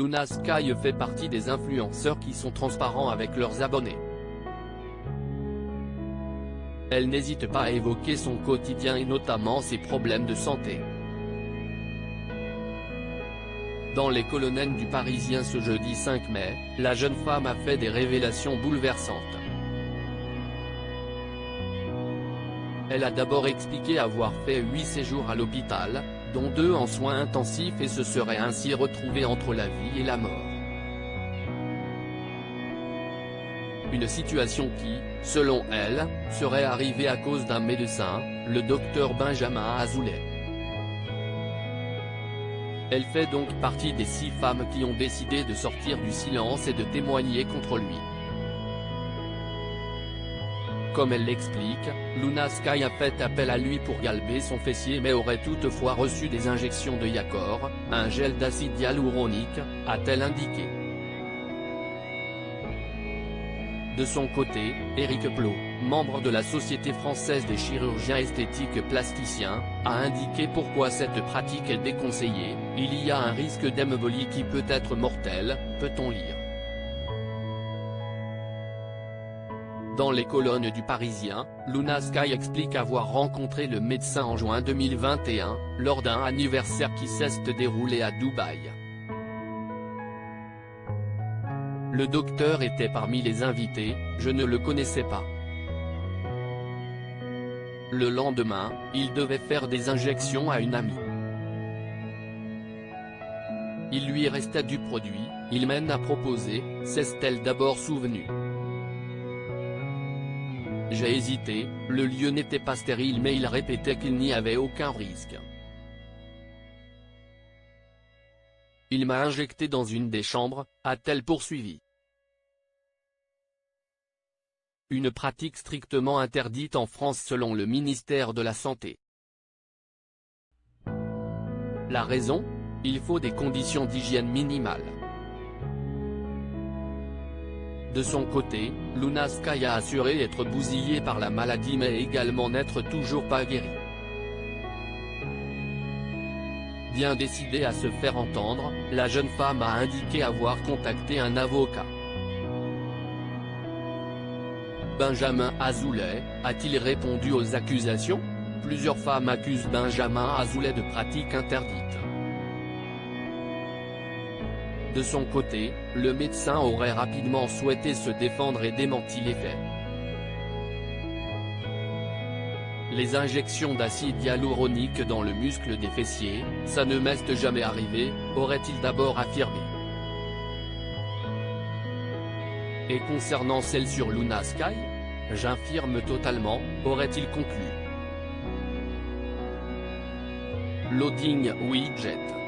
Luna Sky fait partie des influenceurs qui sont transparents avec leurs abonnés. Elle n'hésite pas à évoquer son quotidien et notamment ses problèmes de santé. Dans les colonnes du Parisien ce jeudi 5 mai, la jeune femme a fait des révélations bouleversantes. Elle a d'abord expliqué avoir fait 8 séjours à l'hôpital, dont 2 en soins intensifs et se serait ainsi retrouvée entre la vie et la mort. Une situation qui, selon elle, serait arrivée à cause d'un médecin, le docteur Benjamin Azoulay. Elle fait donc partie des 6 femmes qui ont décidé de sortir du silence et de témoigner contre lui. Comme elle l'explique, Luna Sky a fait appel à lui pour galber son fessier mais aurait toutefois reçu des injections de Yacore, un gel d'acide hyaluronique, a-t-elle indiqué. De son côté, Éric Plot, membre de la Société française des chirurgiens esthétiques plasticiens, a indiqué pourquoi cette pratique est déconseillée. Il y a un risque d'embolie qui peut être mortel, peut-on lire. Dans les colonnes du Parisien, Luna Sky explique avoir rencontré le médecin en juin 2021, lors d'un anniversaire qui s'est déroulé à Dubaï. Le docteur était parmi les invités, je ne le connaissais pas. Le lendemain, il devait faire des injections à une amie. Il lui restait du produit, il m'a proposé, s'est-elle d'abord souvenue. J'ai hésité, le lieu n'était pas stérile mais il répétait qu'il n'y avait aucun risque. Il m'a injecté dans une des chambres, a-t-elle poursuivi. Une pratique strictement interdite en France selon le ministère de la Santé. La raison ? Il faut des conditions d'hygiène minimales. De son côté, Luna Sky a assuré être bousillée par la maladie mais également n'être toujours pas guérie. Bien décidée à se faire entendre, la jeune femme a indiqué avoir contacté un avocat. Benjamin Azoulay, a-t-il répondu aux accusations? Plusieurs femmes accusent Benjamin Azoulay de pratiques interdites. De son côté, le médecin aurait rapidement souhaité se défendre et démenti les faits. Les injections d'acide hyaluronique dans le muscle des fessiers, ça ne m'est jamais arrivé, aurait-il d'abord affirmé. Et concernant celle sur Luna Sky, j'infirme totalement, aurait-il conclu. Loading Widget.